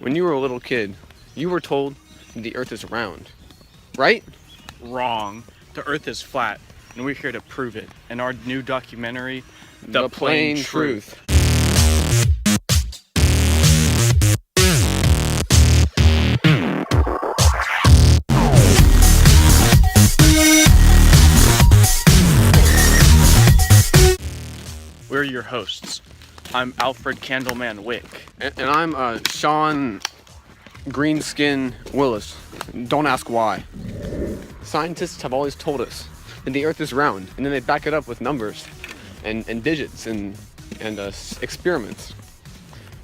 When you were a little kid, you were told the earth is round, right? Wrong. The earth is flat, and we're here to prove it. In our new documentary, The Plain Truth. We're your hosts. I'm Alfred Candle Man Wick. And I'm Sean Greenskin Willis. Don't ask why. Scientists have always told us that the earth is round, and then they back it up with numbers and digits and experiments.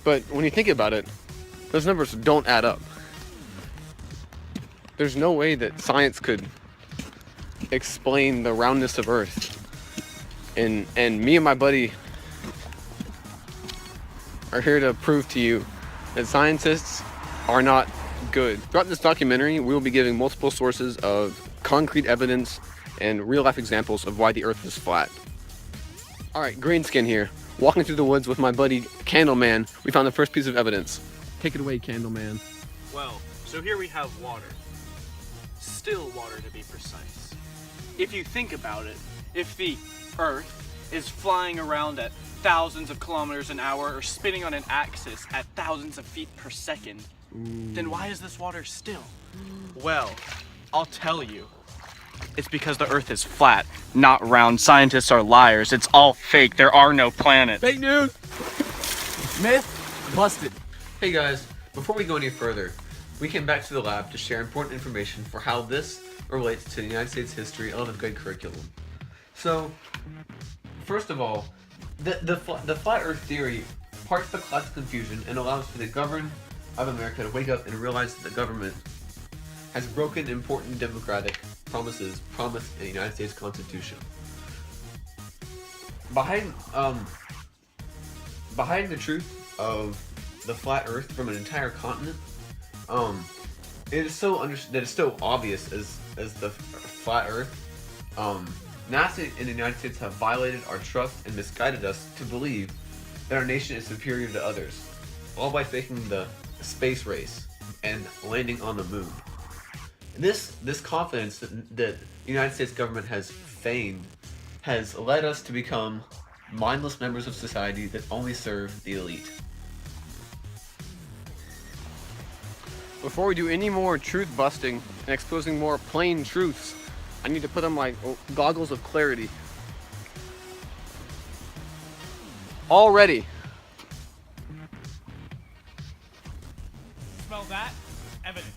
But when you think about it, those numbers don't add up. There's no way that science could explain the roundness of Earth. And me and my buddy are here to prove to you that scientists are not good. Throughout this documentary, we will be giving multiple sources of concrete evidence and real-life examples of why the Earth is flat. Alright, Greenskin here. Walking through the woods with my buddy Candle Man, we found the first piece of evidence. Take it away, Candle Man. Well, so here we have water. Still water, to be precise. If you think about it, if the Earth is flying around at thousands of kilometers an hour or spinning on an axis at thousands of feet per second, then why is this water still? Well, I'll tell you. It's because the Earth is flat, not round. Scientists are liars. It's all fake. There are no planets. Fake news! Myth busted. Hey guys, before we go any further, we came back to the lab to share important information for how this relates to the United States history 11th grade curriculum. So, first of all, the flat Earth theory parts the class of confusion and allows for the government of America to wake up and realize that the government has broken important democratic promises promised in the United States Constitution. Behind the truth of the flat Earth from an entire continent, it is so that it's so obvious as the flat Earth. NASA and the United States have violated our trust and misguided us to believe that our nation is superior to others, all by faking the space race and landing on the moon. This confidence that the United States government has feigned has led us to become mindless members of society that only serve the elite. Before we do any more truth busting and exposing more plain truths, I need to put on my goggles of clarity. All ready. Smell that? Evidence.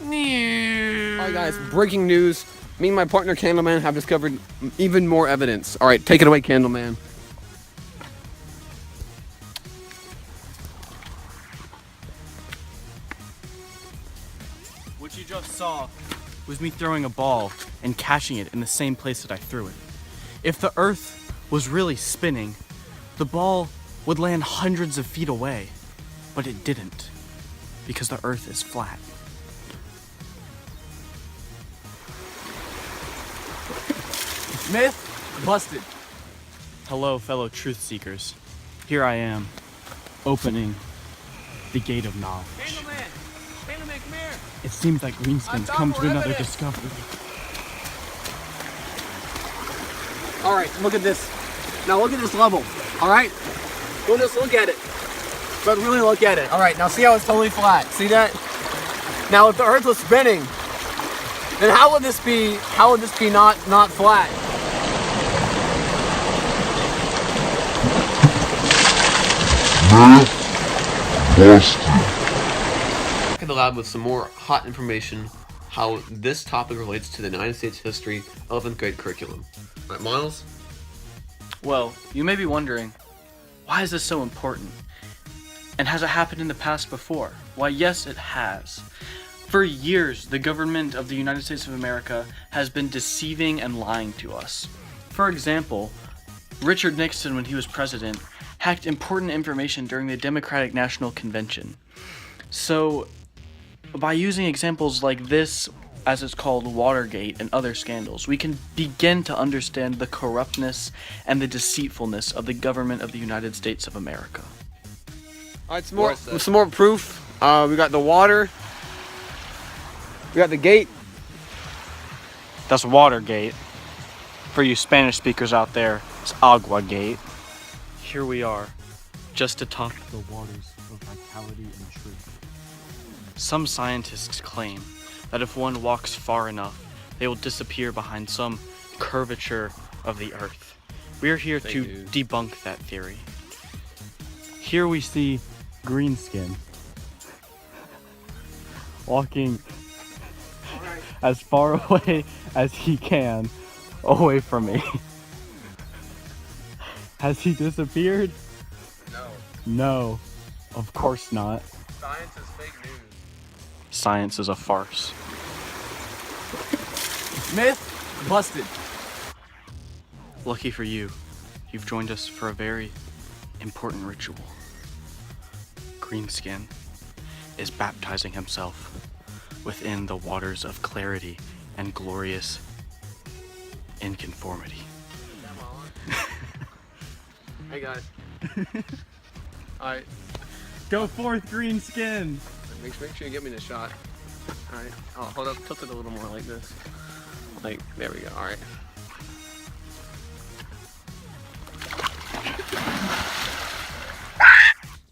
Alright guys, breaking news. Me and my partner Candleman have discovered even more evidence. Alright, take it away, Candleman. What you just saw was me throwing a ball and catching it in the same place that I threw it. If the Earth was really spinning, the ball would land hundreds of feet away, but it didn't, because the Earth is flat. Myth busted. Hello, fellow truth seekers. Here I am, opening the gate of knowledge. Candleman, come here. It seems like Greenskin's come to another discovery. Alright, look at this. Now look at this level. Alright? Don't just look at it, but really look at it. Alright, now see how it's totally flat. See that? Now if the Earth was spinning, then how would this be not flat? Back in the lab with some more hot information how this topic relates to the United States history 11th grade curriculum. Alright, Miles? Well, you may be wondering, why is this so important? And has it happened in the past before? Why, yes, it has. For years, the government of the United States of America has been deceiving and lying to us. For example, Richard Nixon, when he was president, hacked important information during the Democratic National Convention. So, by using examples like this, as it's called, Watergate and other scandals, we can begin to understand the corruptness and the deceitfulness of the government of the United States of America. All right, some more proof. We got the water. We got the gate. That's Watergate. For you Spanish speakers out there, it's Agua Gate. Here we are, just atop the waters of vitality and truth. Some scientists claim that if one walks far enough, they will disappear behind some curvature of the earth. We are here to debunk that theory. Here we see Greenskin walking as far away as he can away from me. Has he disappeared? No. No, of course not. Science is fake news. Science is a farce. Myth busted. Lucky for you, you've joined us for a very important ritual. Greenskin is baptizing himself within the waters of clarity and glorious inconformity. Hey guys. Alright. Go forth, Greenskin! Make sure you get me the shot. Alright. Oh, hold up. Tilt it a little more like this. Like, there we go. Alright.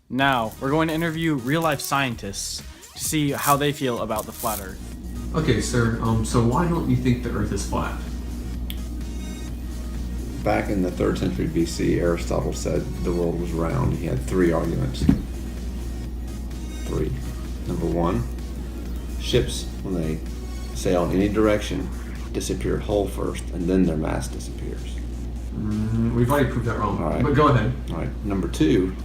Now, we're going to interview real-life scientists to see how they feel about the flat Earth. Okay, sir. So why don't you think the Earth is flat? Back in the 3rd century BC, Aristotle said the world was round. He had 3 arguments. 3. Number 1, ships, when they sail in any direction, disappear whole first, and then their mast disappears. We've already proved that wrong. All right. But go ahead. All right. Number 2,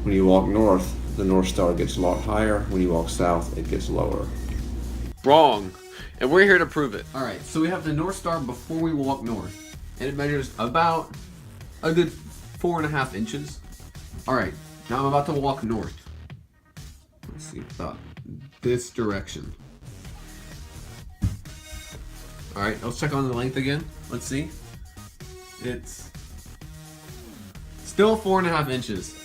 when you walk north, the North Star gets a lot higher. When you walk south, it gets lower. Wrong. And we're here to prove it. Alright, so we have the North Star before we walk north. And it measures about a good 4.5 inches. Alright, now I'm about to walk north. Let's see, about this direction. Alright, let's check on the length again. Let's see. It's still 4.5 inches.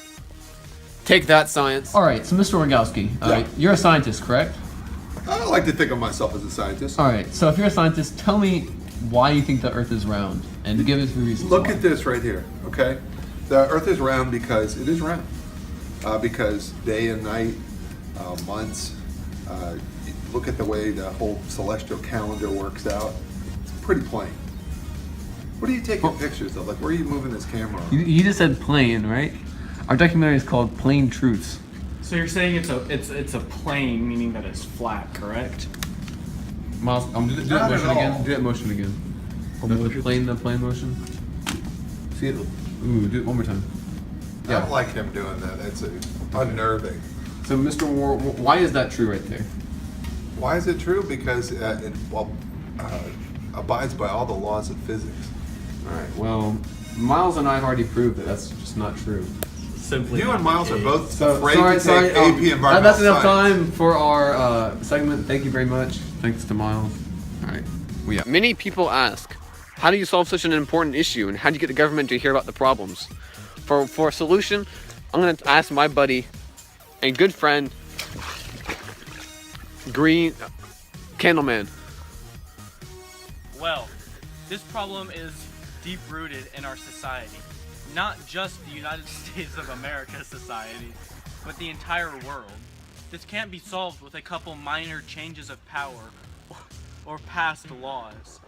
Take that, science. Alright, so Mr. Rogowski, you're a scientist, correct? I like to think of myself as a scientist. Alright, so if you're a scientist, tell me why you think the Earth is round, and give us the reasons Look why. at this right here, okay? The Earth is round because it is round. Because day and night, months, look at the way the whole celestial calendar works out. It's pretty plain. What are you taking pictures of? Like, where are you moving this camera on? You just said plain, right? Our documentary is called Plain Truths. So you're saying it's a plane, meaning that it's flat, correct? Miles, do that Not motion at all. again. Do that motion again. The plane motion. See it? Ooh, do it one more time. I don't like him doing that. That's unnerving. So, Mr. Moore, why is that true right there? Why is it true? Because it abides by all the laws of physics. Alright, well, Miles and I have already proved that that's just not true. Simply. You and Miles are both So, afraid to take AP environmental that's enough science. time for our segment. Thank you very much. Thanks to Miles. Alright, we out. Many people ask, how do you solve such an important issue, and how do you get the government to hear about the problems? For a solution, I'm going to ask my buddy and good friend, Candle Man. Well, this problem is deep-rooted in our society. Not just the United States of America society, but the entire world. This can't be solved with a couple minor changes of power or passed laws.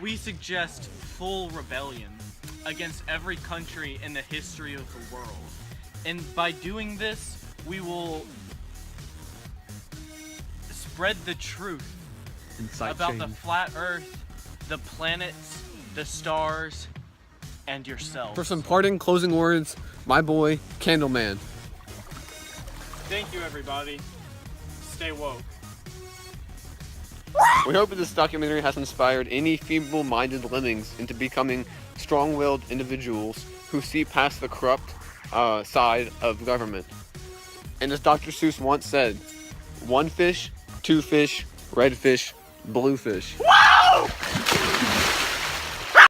We suggest full rebellion against every country in the history of the world. And by doing this, we will spread the truth about the flat Earth, the planets, the stars, and yourself. For some parting closing words, my boy, Candle Man. Thank you, everybody. Stay woke. We hope that this documentary has inspired any feeble-minded lemmings into becoming strong-willed individuals who see past the corrupt side of government. And as Dr. Seuss once said, 1 fish, 2 fish, red fish, blue fish.